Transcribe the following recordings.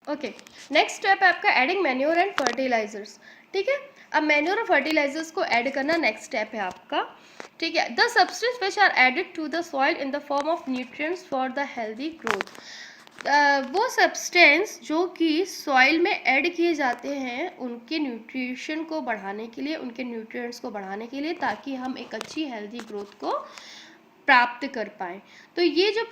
Okay, next step है आपका adding manure and fertilisers. ठीक है, अब मैन्योर और फर्टिलाइजर्स को ऐड करना नेक्स्ट स्टेप है आपका। ठीक है, the substance which are added to the soil in the form of nutrients for the healthy growth. वो सब्सटेंस जो कि सॉइल में ऐड किए जाते हैं उनके न्यूट्रिशन को बढ़ाने के लिए, उनके न्यूट्रिएंट्स को बढ़ाने के लिए, ताकि हम एक अच्छी हेल्दी ग्रोथ को प्राप्त कर पाएँ। तो ये जो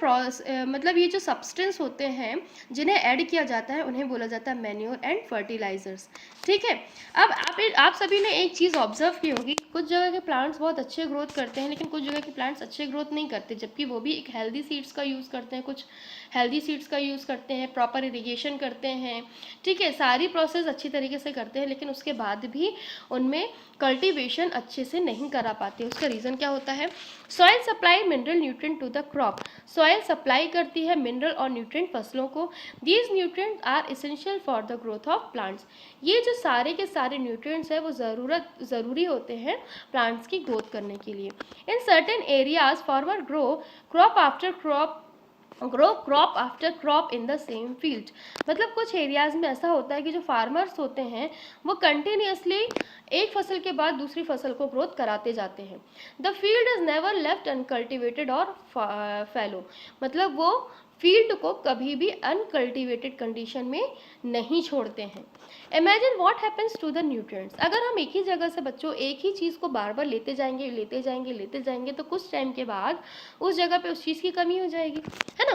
मतलब ये जो सब्सटेंस होते हैं जिन्हें ऐड किया जाता है उन्हें बोला जाता है मैन्योर एंड फर्टिलाइजर्स। ठीक है, अब आप सभी ने एक चीज़ ऑब्जर्व की होगी, कुछ जगह के प्लांट्स बहुत अच्छे ग्रोथ करते हैं लेकिन कुछ जगह के प्लांट्स अच्छे ग्रोथ नहीं करते, जबकि वो भी एक हेल्दी सीड्स का यूज़ करते हैं, कुछ हेल्दी सीड्स का यूज़ करते हैं, प्रॉपर इरिगेशन करते हैं। ठीक है, सारी प्रोसेस अच्छी तरीके से करते हैं लेकिन उसके बाद भी उनमें कल्टीवेशन अच्छे से नहीं करा पाते। उसका रीज़न क्या होता है? Soil supply mineral nutrient to the crop. Soil supply करती है मिनरल और न्यूट्रिएंट फसलों को। These nutrients are essential for the growth of plants. ये जो सारे के सारे न्यूट्रिएंट्स हैं वो ज़रूरी होते हैं प्लांट्स की ग्रोथ करने के लिए। In certain areas farmer crop after crop in the same field. मतलब कुछ एरियाज में ऐसा होता है कि जो फार्मर्स होते हैं वो कंटिन्यूसली एक फसल के बाद दूसरी फसल को ग्रोथ कराते जाते हैं। The field is never left uncultivated और फैलो। मतलब वो फील्ड को कभी भी अनकल्टिवेटेड कंडीशन में नहीं छोड़ते हैं। Imagine what happens to the nutrients. अगर हम एक ही जगह से बच्चों एक ही चीज़ को बार बार लेते जाएंगे तो कुछ टाइम के बाद उस जगह पे उस चीज़ की कमी हो जाएगी, है ना।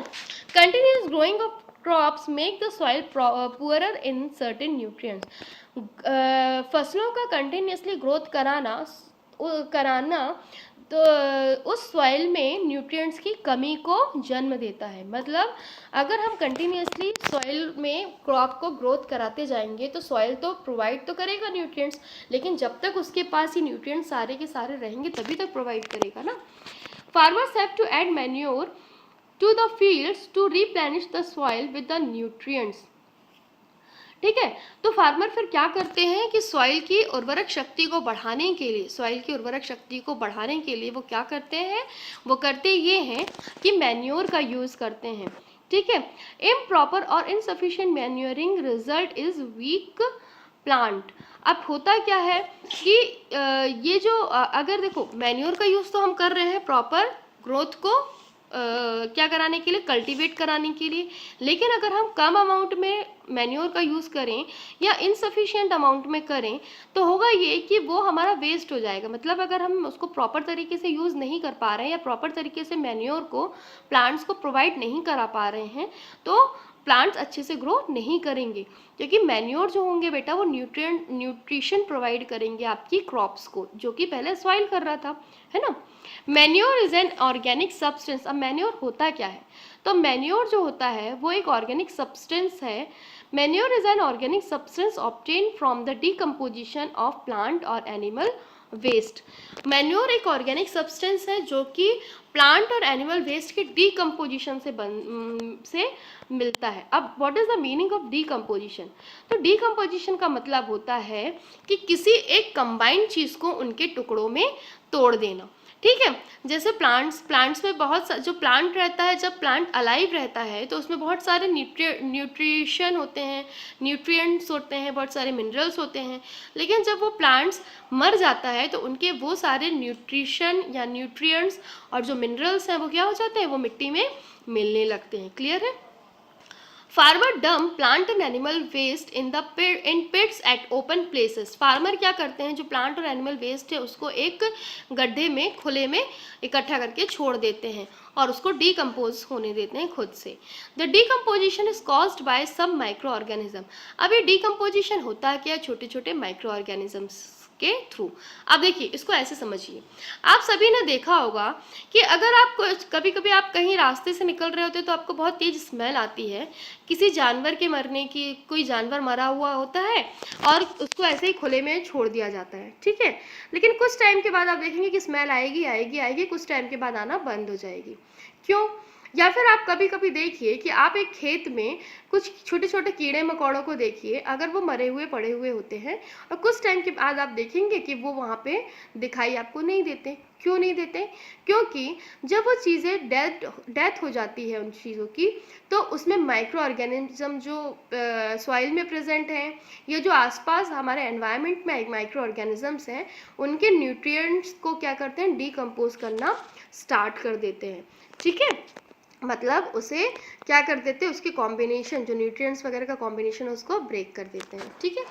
Continuous growing of crops make the soil poorer in certain nutrients. फसलों का कंटिन्यूसली ग्रोथ कराना तो उस सॉइल में न्यूट्रिएंट्स की कमी को जन्म देता है। मतलब अगर हम कंटिन्यूसली सॉइल में क्रॉप को ग्रोथ कराते जाएंगे तो सॉइल तो प्रोवाइड तो करेगा न्यूट्रिएंट्स, लेकिन जब तक उसके पास ही न्यूट्रिएंट्स सारे के सारे रहेंगे तभी तक प्रोवाइड करेगा ना। Farmers have to add manure to the fields to replenish the soil with the nutrients. ठीक है, तो फार्मर फिर क्या करते हैं कि सॉइल की उर्वरक शक्ति को बढ़ाने के लिए वो क्या करते हैं, वो करते ये हैं कि मैन्योर का यूज़ करते हैं। ठीक है, इम्प्रॉपर और insufficient manuring result is weak plant. अब होता क्या है कि ये जो अगर देखो मैन्योर का यूज़ तो हम कर रहे हैं प्रॉपर ग्रोथ को क्या कराने के लिए, कल्टीवेट कराने के लिए, लेकिन अगर हम कम अमाउंट में मैन्योर का यूज़ करें या इनसफिशिएंट अमाउंट में करें तो होगा ये कि वो हमारा वेस्ट हो जाएगा। मतलब अगर हम उसको प्रॉपर तरीके से यूज़ नहीं कर पा रहे हैं या प्रॉपर तरीके से मैन्योर को प्लांट्स को प्रोवाइड नहीं करा पा रहे हैं तो प्लांट्स अच्छे से ग्रो नहीं करेंगे, क्योंकि मैन्योर जो होंगे बेटा वो न्यूट्रिशन प्रोवाइड करेंगे आपकी क्रॉप्स को, जो कि पहले सॉइल कर रहा था, है ना। Manure is an organic substance. अब मैन्योर होता क्या है, तो मैन्योर जो होता है वो एक ऑर्गेनिक सब्सटेंस है। Manure is an organic substance obtain from the decomposition of plant और एनिमल वेस्ट। मैन्योर एक ऑर्गेनिक सब्सटेंस है जो कि प्लांट और एनिमल वेस्ट के डीकम्पोजिशन से मिलता है। अब what is the meaning of decomposition? तो डीकम्पोजिशन का मतलब होता है कि किसी एक कंबाइंड चीज़ को उनके टुकड़ों में तोड़ देना। ठीक है, जैसे प्लांट्स में बहुत जो प्लांट रहता है, जब प्लांट अलाइव रहता है तो उसमें बहुत सारे न्यूट्रिशन होते हैं, न्यूट्रिएंट्स होते हैं, बहुत सारे मिनरल्स होते हैं। लेकिन जब वो प्लांट्स मर जाता है तो उनके वो सारे न्यूट्रिशन या न्यूट्रिएंट्स और जो मिनरल्स हैं वो क्या हो जाते हैं, वो मिट्टी में मिलने लगते हैं। क्लियर है? Farmer dump plant and animal waste in pits at open places. Farmer क्या करते हैं, जो प्लांट और एनिमल वेस्ट है उसको एक गड्ढे में खुले में इकट्ठा करके छोड़ देते हैं और उसको डीकम्पोज होने देते हैं खुद से। The decomposition is caused by some micro organism. अब ये डीकम्पोजिशन होता है क्या, छोटे छोटे माइक्रो ऑर्गेनिजम्स के थ्रू। अब देखिए इसको ऐसे समझिए, आप सभी ने देखा होगा कि अगर आप कभी कभी आप कहीं रास्ते से निकल रहे होते तो आपको बहुत तेज स्मेल आती है किसी जानवर के मरने की। कोई जानवर मरा हुआ होता है और उसको ऐसे ही खुले में छोड़ दिया जाता है, ठीक है, लेकिन कुछ टाइम के बाद आप देखेंगे कि स्मेल आएगी, कुछ टाइम के बाद आना बंद हो जाएगी। क्यों? या फिर आप कभी कभी देखिए कि आप एक खेत में कुछ छोटे छोटे कीड़े मकोड़ों को देखिए, अगर वो मरे हुए पड़े हुए होते हैं और कुछ टाइम के बाद आप देखेंगे कि वो वहाँ पे दिखाई आपको नहीं देते। क्यों नहीं देते? क्योंकि जब वो चीज़ें डेथ हो जाती है उन चीज़ों की, तो उसमें माइक्रो ऑर्गेनिज्म जो सॉइल में प्रेजेंट हैं या जो आसपास हमारे एनवायरनमेंट में माइक्रो ऑर्गेनिजम्स हैं, उनके न्यूट्रिएंट्स को क्या करते हैं, डिकम्पोज करना स्टार्ट कर देते हैं। ठीक है, मतलब उसे क्या कर देते हैं, उसके कॉम्बिनेशन जो न्यूट्रिएंट्स वगैरह का कॉम्बिनेशन उसको ब्रेक कर देते हैं। ठीक है,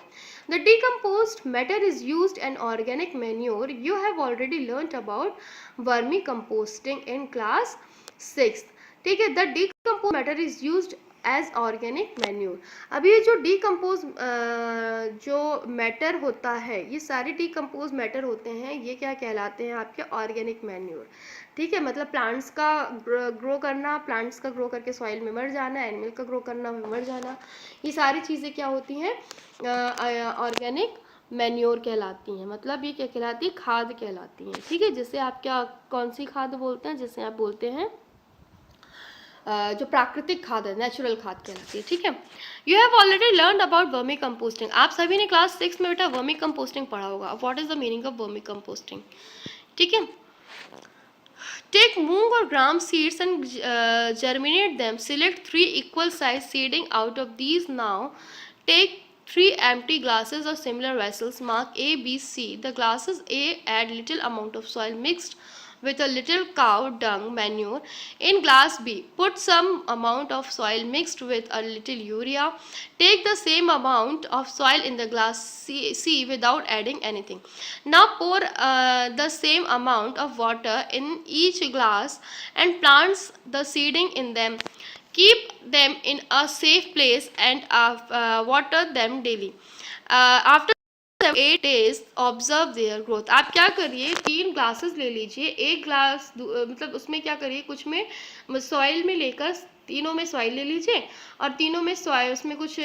the decomposed matter is used an organic manure. You have already learned about vermicomposting in class 6। ठीक है, the decompose matter is used as organic manure. अब ये जो डिकम्पोज जो मैटर होता है, ये सारे डिकम्पोज मैटर होते हैं, ये क्या कहलाते हैं, आपके ऑर्गेनिक मैन्योर। ठीक है, मतलब प्लांट्स का ग्रो करना, प्लांट्स का ग्रो करके सॉइल में मर जाना, एनिमल का ग्रो करना मर जाना, ये सारी चीज़ें क्या होती हैं, ऑर्गेनिक मैन्योर कहलाती हैं। मतलब ये क्या कहलाती है, खाद कहलाती हैं। ठीक है, जिसे आप क्या, कौन सी खाद बोलते हैं, जिसे आप बोलते हैं जो प्राकृतिक खाद है, नेचुरल खाद कहलाती है। ठीक है, you have already learn about vermi composting. आप सभी ने क्लास 6 में बेटा वर्मी कंपोस्टिंग पढ़ा होगा। What is the meaning of vermi composting? ठीक है, take moong or gram seeds and germinate them. Select 3 equal size seeding out of these. Now take 3 empty glasses or similar vessels. Mark A, B, C. The glasses A add little amount of soil mixed with a little cow dung manure. In glass B, put some amount of soil mixed with a little urea. Take the same amount of soil in the glass C without adding anything. Now pour the same amount of water in each glass and plant the seeding in them. Keep them in a safe place and water them daily. After 8 days observe their growth. आप क्या करिए, 3 glasses ले लीजिए, एक glass मतलब उसमें क्या करिए, कुछ में सॉइल में लेकर, तीनों में सॉइल ले लीजिए और तीनों में सॉइल, उसमें कुछ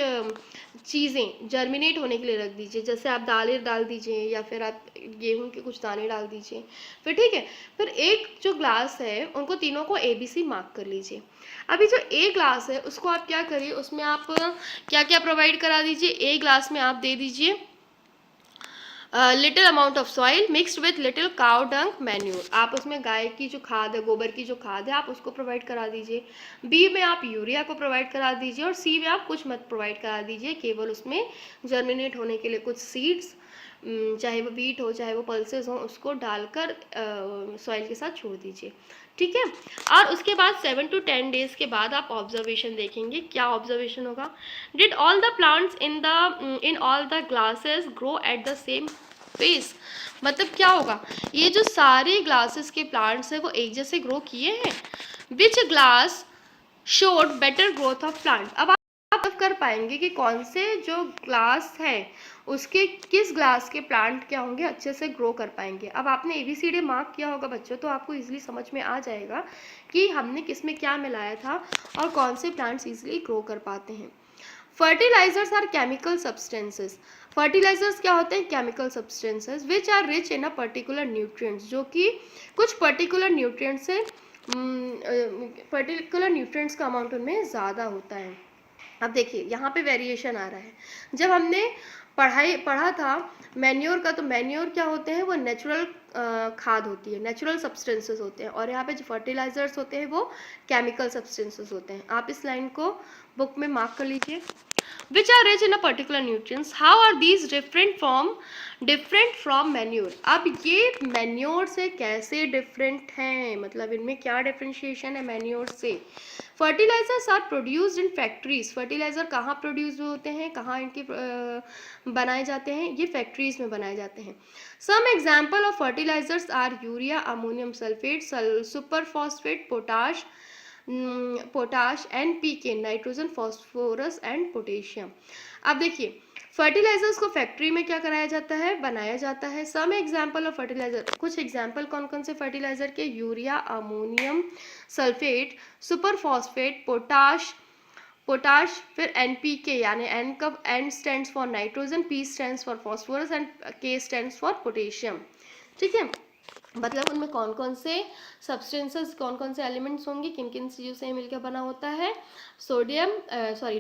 चीज़ें जर्मिनेट होने के लिए रख दीजिए। जैसे आप दालें डाल दीजिए या फिर आप गेहूं के कुछ दाने डाल दीजिए। फिर ठीक है, फिर एक जो ग्लास है उनको तीनों को ABC मार्क कर लीजिए। अभी जो एक ग्लास है उसको आप क्या करिए, उसमें आप क्या क्या प्रोवाइड करा दीजिए, एक ग्लास में आप दे दीजिए little amount of soil mixed with little cow dung manure. आप उसमें गाय की जो खाद है, गोबर की जो खाद है, आप उसको प्रोवाइड करा दीजिए। बी में आप यूरिया को प्रोवाइड करा दीजिए और सी में आप कुछ मत प्रोवाइड करा दीजिए, केवल उसमें जर्मिनेट होने के लिए कुछ सीड्स, चाहे वो बीट हो चाहे वो पल्सेस हो, उसको डालकर सॉइल के साथ छोड़ दीजिए। ठीक है, और उसके बाद 7 to 10 डेज के बाद आप ऑब्जर्वेशन देखेंगे। क्या ऑब्जर्वेशन होगा? Did all the plants in all the glasses grow at the same pace? मतलब क्या होगा, ये जो सारे ग्लासेस के प्लांट्स हैं वो एक जैसे ग्रो किए हैं? Which glass showed better growth of plant? अब आप कर पाएंगे कि कौन से जो ग्लास है उसके किस ग्लास के प्लांट क्या होंगे, अच्छे से ग्रो कर पाएंगे। अब आपने ABCD मार्क किया होगा बच्चों, तो आपको इजीली समझ में आ जाएगा कि हमने किस में क्या मिलाया था और कौन से प्लांट्स इजीली ग्रो कर पाते हैं। Fertilisers are chemical substances. Fertilisers क्या होते हैं? Chemical substances which are rich in a particular nutrients, जो कि कुछ पर्टिकुलर न्यूट्रिएंट्स से पर्टिकुलर न्यूट्रिएंट्स का अमाउंट उनमें ज़्यादा होता है। अब देखिए यहाँ पे वेरिएशन आ रहा है। जब हमने पढ़ा था मैन्योर का, तो मैन्योर क्या होते हैं, वो नेचुरल खाद होती है, नेचुरल सब्सटेंसेस होते हैं, और यहाँ पे जो फर्टिलाइजर्स होते हैं वो केमिकल सब्सटेंसेस होते हैं। आप इस लाइन को बुक में मार्क कर लीजिए। Which are rich in a particular nutrients? How are these different from manure? अब ये मैन्योर से कैसे डिफरेंट हैं, मतलब इनमें क्या डिफ्रेंशिएशन है मैन्योर से? Fertilisers are produced in factories. Fertiliser कहाँ प्रोड्यूस होते हैं, कहाँ इनके बनाए जाते हैं? ये फैक्ट्रीज में बनाए जाते हैं। Some example of fertilisers are urea, ammonium sulphate, super phosphate, potash, NPK, nitrogen, phosphorus and potassium. अब देखिए फर्टिलाइजर्स को फैक्ट्री में क्या कराया जाता है, बनाया जाता है। सम एग्जाम्पल ऑफ फर्टिलाइजर, कुछ एग्जाम्पल कौन कौन से फर्टिलाइजर के? Urea, ammonium sulphate, super phosphate, potash, फिर NPK, यानी N stands for nitrogen, P stands for phosphorus and K stands for potassium. ठीक है, मतलब उनमें कौन कौन से सब्सटेंसेस, कौन कौन से एलिमेंट्स होंगे, किन किन चीज़ों से मिलकर बना होता है,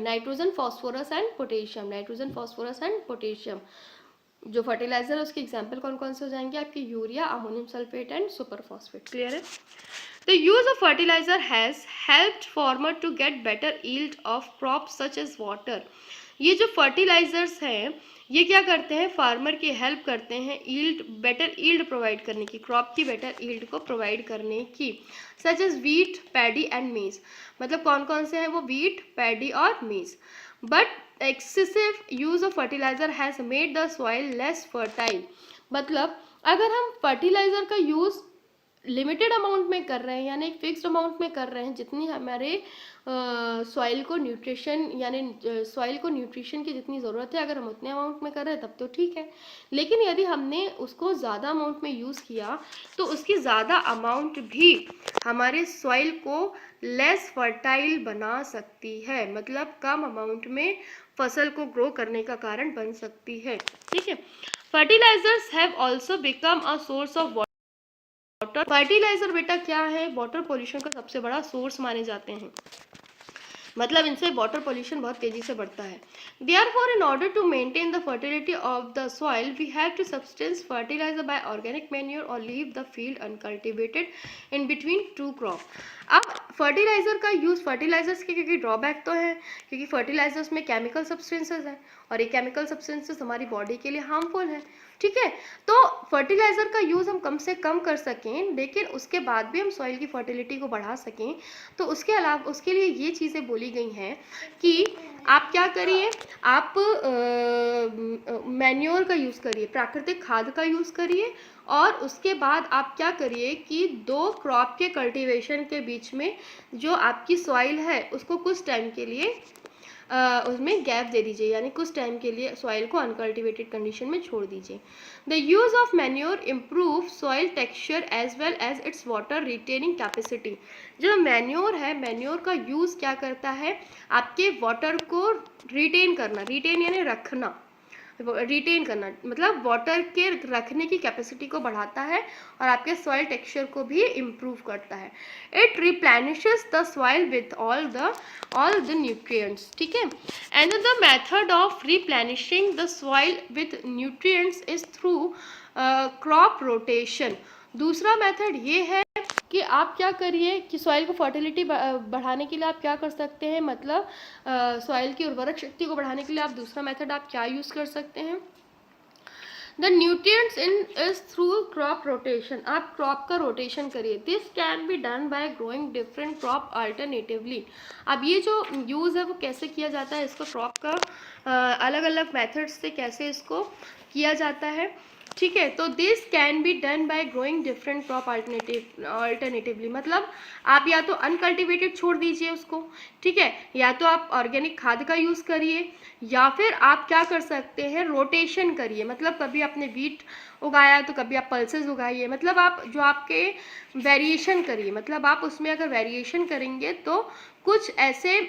nitrogen, phosphorus and potassium, nitrogen, phosphorus and potassium. जो फर्टिलाइजर है उसके एग्जाम्पल कौन कौन से हो जाएंगे आपके, urea, ammonium sulphate and super phosphate. Clear है? The use of fertilizer has helped farmer to get better yield of crops such as water. ये जो फर्टिलाइजर्स हैं ये क्या करते हैं, फार्मर की हेल्प करते हैं ईल्ड, बेटर ईल्ड प्रोवाइड करने की, क्रॉप की बेटर ईल्ड को प्रोवाइड करने की, such as wheat, paddy and maize. मतलब कौन कौन से हैं वो, वीट, पैडी और maize. But excessive use of fertiliser has made the soil less fertile. मतलब अगर हम फर्टिलाइजर का यूज़ लिमिटेड अमाउंट में कर रहे हैं, यानी एक फिक्स्ड अमाउंट में कर रहे हैं, जितनी हमारे सॉइल को न्यूट्रिशन, यानी सॉइल को न्यूट्रिशन की जितनी ज़रूरत है, अगर हम उतने अमाउंट में कर रहे हैं तब तो ठीक है। लेकिन यदि हमने उसको ज़्यादा अमाउंट में यूज़ किया तो उसकी ज़्यादा अमाउंट भी हमारे सॉइल को लेस फर्टाइल बना सकती है, मतलब कम अमाउंट में फसल को ग्रो करने का कारण बन सकती है। ठीक है। Fertilisers have also become a source of water. Fertiliser बेटा क्या है, वाटर पोल्यूशन का सबसे बड़ा सोर्स माने जाते हैं, मतलब इनसे वाटर पोल्यूशन बहुत तेजी से बढ़ता है। Therefore, in order to maintain the fertility of the soil, we have to substance fertilizer by organic manure or leave the field uncultivated in between two crop। अब फर्टिलाइजर का यूज़, फर्टिलाइजर्स के क्योंकि drawback तो है, क्योंकि fertilisers में chemical substances हैं और ये केमिकल सब्सटेंसेस हमारी बॉडी के लिए हार्मफुल है। ठीक है, तो फर्टिलाइज़र का यूज़ हम कम से कम कर सकें, लेकिन उसके बाद भी हम सॉइल की फर्टिलिटी को बढ़ा सकें, तो उसके अलावा उसके लिए ये चीज़ें बोली गई हैं कि आप क्या करिए, आप मैन्योर का यूज़ करिए, प्राकृतिक खाद का यूज़ करिए, और उसके बाद आप क्या करिए कि 2 क्रॉप के कल्टीवेशन के बीच में जो आपकी सॉइल है उसको कुछ टाइम के लिए उसमें गैप दे दीजिए, यानी कुछ टाइम के लिए सॉइल को अनकल्टिवेटेड कंडीशन में छोड़ दीजिए। The use of manure improve soil texture as well as its water retaining capacity. जो मैन्योर है, मैन्योर का यूज़ क्या करता है, आपके वाटर को रिटेन करना, रिटेन यानी रखना, रिटेन करना मतलब वाटर के रखने की कैपेसिटी को बढ़ाता है और आपके सॉइल टेक्सचर को भी इम्प्रूव करता है। It replenishes the soil with all the nutrients. ठीक है। And the method of replenishing the soil with nutrients is through crop rotation. दूसरा मेथड ये है कि आप क्या करिए कि सॉइल को फर्टिलिटी बढ़ाने के लिए आप क्या कर सकते हैं, मतलब सॉइल की उर्वरक शक्ति को बढ़ाने के लिए आप दूसरा मेथड आप क्या यूज़ कर सकते हैं, the nutrients in is through crop rotation. आप क्रॉप का रोटेशन करिए। This can be done by growing different crop alternatively. अब ये जो यूज़ है वो कैसे किया जाता है, इसको क्रॉप का अलग अलग मेथड्स से कैसे इसको किया जाता है। ठीक है, तो this can be done by growing different crop alternatively, मतलब आप या तो अनकल्टिवेटेड छोड़ दीजिए उसको, ठीक है, या तो आप ऑर्गेनिक खाद का यूज़ करिए, या फिर आप क्या कर सकते हैं, रोटेशन करिए, मतलब कभी आपने वीट उगाया तो कभी आप पल्सेस उगाइए, मतलब आप जो आपके वेरिएशन करिए, मतलब आप उसमें अगर वेरिएशन करेंगे तो कुछ ऐसे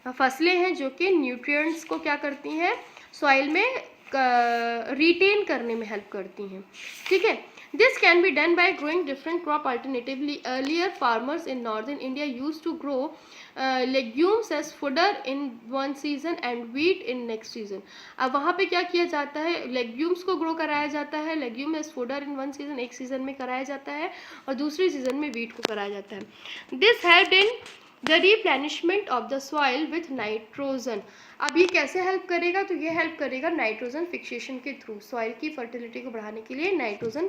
फसलें हैं जो कि न्यूट्रिएंट्स को क्या करती हैं, सॉइल में रिटेन करने में हेल्प करती हैं। ठीक है, this can be done by growing different crop alternatively. Earlier farmers in northern India used to grow legumes as fodder in one season and wheat in next season. अब वहाँ पे क्या किया जाता है, लेग्यूम्स को ग्रो कराया जाता है, legume as fodder in one season, एक सीजन में कराया जाता है, और दूसरी सीजन में वीट को कराया जाता है। This helped in the replenishment of the soil with nitrogen. अब ये कैसे हेल्प करेगा, तो ये हेल्प करेगा नाइट्रोजन फिक्सेशन के थ्रू, सॉइल की फर्टिलिटी को बढ़ाने के लिए नाइट्रोजन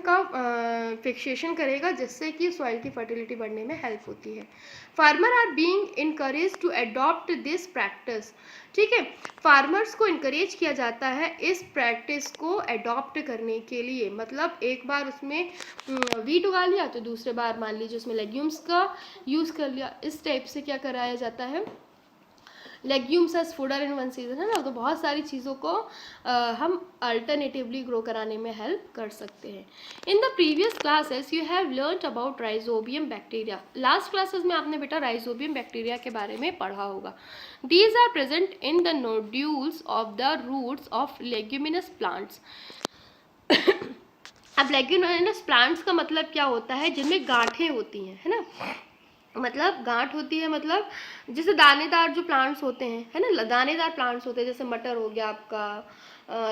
का फिक्सेशन करेगा, जिससे कि सॉइल की फर्टिलिटी बढ़ने में हेल्प होती है। Farmer are being encourage to adopt this practice. ठीक है, फार्मर्स को इनकरेज किया जाता है इस प्रैक्टिस को अडॉप्ट करने के लिए, मतलब एक बार उसमें वीट उगा लिया तो दूसरे बार मान लीजिए उसमें लेग्यूम्स का यूज़ कर लिया, इस टाइप से क्या कराया जाता है, legumes as fodder in one season, है ना, तो बहुत सारी चीज़ों को हम अल्टरनेटिवली ग्रो कराने में हेल्प कर सकते हैं। In the previous classes you have learned about rhizobium bacteria. Last classes में आपने बेटा राइजोबियम बैक्टीरिया के बारे में पढ़ा होगा। These are present in the nodules of the roots of leguminous plants. अब लेग्यूमिनस प्लांट्स का मतलब क्या होता है, जिनमें गांठें होती हैं, है ना, मतलब गांठ होती है, मतलब जैसे दानेदार जो प्लांट्स होते हैं, है ना, दानेदार प्लांट्स होते हैं, जैसे मटर हो गया आपका,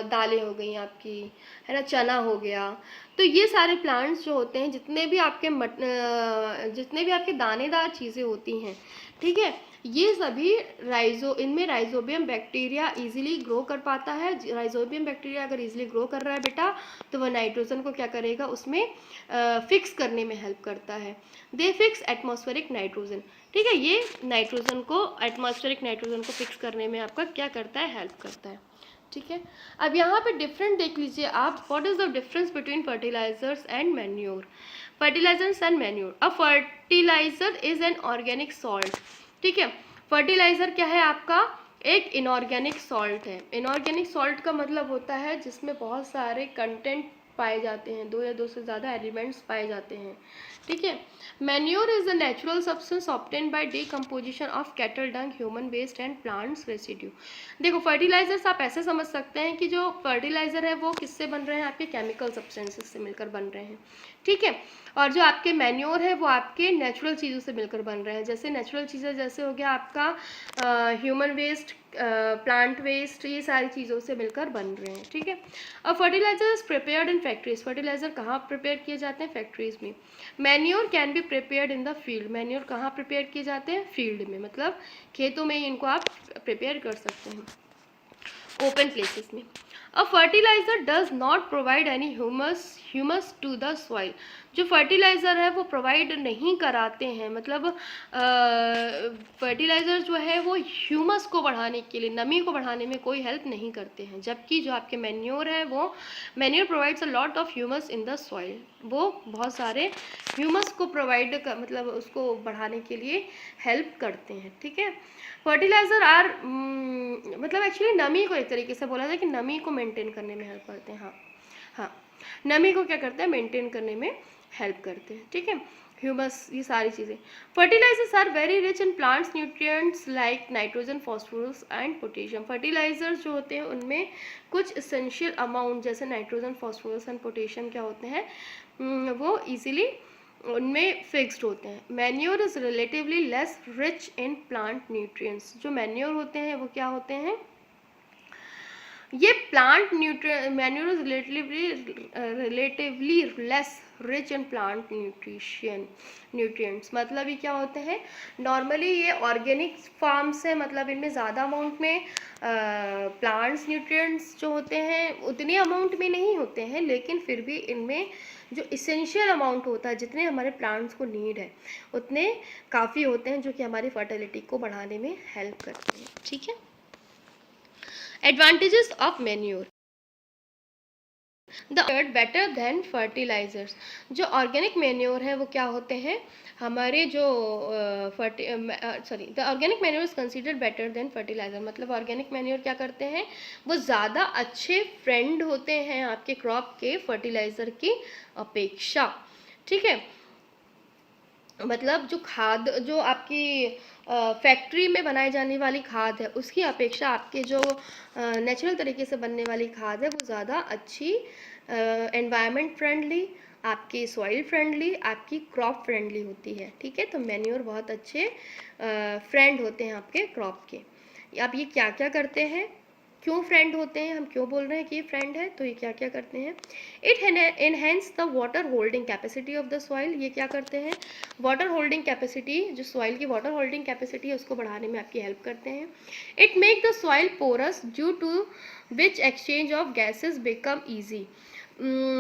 दालें हो गई आपकी, है ना, चना हो गया। तो ये सारे प्लांट्स जो होते हैं, जितने भी आपके दानेदार चीज़ें होती हैं, ठीक है, ये सभी इनमें राइजोबियम बैक्टीरिया इजीली ग्रो कर पाता है। राइजोबियम बैक्टीरिया अगर इजीली ग्रो कर रहा है बेटा, तो वह नाइट्रोजन को क्या करेगा, उसमें फिक्स करने में हेल्प करता है। दे फिक्स एटमॉस्फेरिक नाइट्रोजन, ठीक है, ये नाइट्रोजन को, एटमॉस्फेरिक नाइट्रोजन को फिक्स करने में आपका क्या करता है, हेल्प करता है, ठीक है। अब यहाँ पे डिफरेंट देख लीजिए आप, what is the difference between fertilisers and manure. Fertilisers and manure, a fertiliser is an organic salt, ठीक है। फर्टिलाइजर क्या है आपका, एक इनऑर्गेनिक सॉल्ट है। इनऑर्गेनिक सॉल्ट का मतलब होता है जिसमें बहुत सारे कंटेंट पाए जाते हैं, दो या दो से ज़्यादा एलिमेंट्स पाए जाते हैं, ठीक है। Manure is the natural substance obtain by decomposition of cattle dung, human waste and plants residue. देखो फर्टिलाइजर्स आप ऐसे समझ सकते हैं कि जो फर्टिलाइजर है वो किससे बन रहे हैं, आपके केमिकल सब्सटेंसेस से मिलकर बन रहे हैं, ठीक है। और जो आपके मैन्योर है वो आपके नेचुरल चीज़ों से मिलकर बन रहे हैं। जैसे नेचुरल चीज़ें जैसे हो गया आपका ह्यूमन वेस्ट, प्लांट वेस्ट, ये सारी चीज़ों से मिलकर बन रहे हैं, ठीक है। अब fertiliser is prepared in factories, fertiliser कहाँ प्रिपेयर किए जाते हैं, फैक्ट्रीज में। Manure can be prepared in the field, manure कहाँ प्रिपेयर किए जाते हैं, फील्ड में, मतलब खेतों में ही इनको आप प्रिपेयर कर सकते हैं, ओपन प्लेसेस में। A fertilizer does not provide any humus to the soil, जो फर्टिलाइज़र है वो प्रोवाइड नहीं कराते हैं, मतलब फर्टिलाइज़र जो है वो ह्यूमस को बढ़ाने के लिए, नमी को बढ़ाने में कोई हेल्प नहीं करते हैं। जबकि जो आपके मैन्योर है वो manure provides a lot of humus in the soil, वो बहुत सारे ह्यूमस को प्रोवाइड कर, मतलब उसको बढ़ाने के लिए हेल्प करते हैं, ठीक है। फर्टिलाइज़र आर मतलब एक्चुअली नमी को एक तरीके से बोला जाए कि नमी को मेंटेन करने में हेल्प करते हैं, हाँ हाँ, नमी को क्या करते हैं, मेंटेन करने में हेल्प करते हैं, ठीक है। ह्यूमस, ये सारी चीज़ें। Fertilisers are very rich in plants nutrients like nitrogen, phosphorus and potassium. Fertilisers जो होते हैं उनमें कुछ इसेंशियल अमाउंट जैसे नाइट्रोजन, फॉस्फोरस एंड पोटेशियम क्या होते हैं, वो इजीली उनमें फिक्स्ड होते हैं। Manure is relatively less rich in plant nutrients, जो मैन्योर होते हैं वो क्या होते हैं, ये plant manure is relatively less rich in plant nutrients, मतलब ये क्या होते हैं, नॉर्मली ये ऑर्गेनिक फार्म्स है, मतलब इनमें ज़्यादा अमाउंट में प्लांट्स न्यूट्रिएंट्स जो होते हैं उतने अमाउंट में नहीं होते हैं, लेकिन फिर भी इनमें जो इसेंशियल अमाउंट होता है, जितने हमारे प्लांट्स को नीड है उतने काफ़ी होते हैं, जो कि हमारी फर्टिलिटी को बढ़ाने में हेल्प करते हैं, ठीक है। Advantages of manure, the better than fertilisers, जो ऑर्गेनिक मैन्योर है वो क्या होते हैं, हमारे जो the organic manure is considered better than fertiliser, मतलब ऑर्गेनिक मैन्योर क्या करते हैं, वो ज़्यादा अच्छे फ्रेंड होते हैं आपके क्रॉप के फर्टिलाइजर की अपेक्षा, ठीक है। मतलब जो खाद, जो आपकी फैक्ट्री में बनाई जाने वाली खाद है उसकी अपेक्षा आपके जो नेचुरल तरीके से बनने वाली खाद है वो ज़्यादा अच्छी, एनवायरनमेंट फ्रेंडली, आपकी सॉइल फ्रेंडली, आपकी क्रॉप फ्रेंडली होती है, ठीक है। तो मैन्योर बहुत अच्छे फ्रेंड होते हैं आपके क्रॉप के। अब ये क्या क्या करते हैं, क्यों फ्रेंड होते हैं, हम क्यों बोल रहे हैं कि ये फ्रेंड है, तो ये क्या क्या करते हैं, it enhance the water holding capacity of the soil, ये क्या करते हैं, वाटर होल्डिंग कैपेसिटी, जो सॉइल की वाटर होल्डिंग कैपेसिटी है उसको बढ़ाने में आपकी हेल्प करते हैं। It make the soil porous due to which exchange of gases become easy,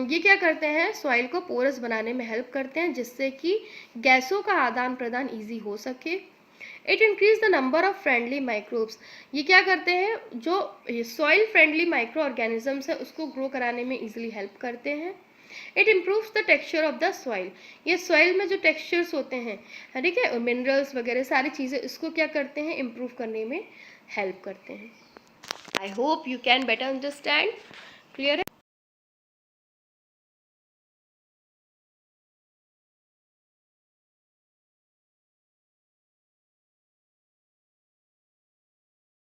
ये क्या करते हैं, सॉइल को पोरस बनाने में हेल्प करते हैं जिससे कि गैसों का आदान प्रदान ईजी हो सके। It increase the number of friendly microbes, ये क्या करते हैं, जो सॉइल फ्रेंडली माइक्रो ऑर्गेनिजम्स है उसको ग्रो कराने में इजीली हेल्प करते हैं। It improves the texture of the soil, ये सॉइल में जो टेक्सचर्स होते हैं, ठीक है, मिनरल्स वगैरह सारी चीज़ें इसको क्या करते हैं, इम्प्रूव करने में हेल्प करते हैं। I hope you can better understand, clear है।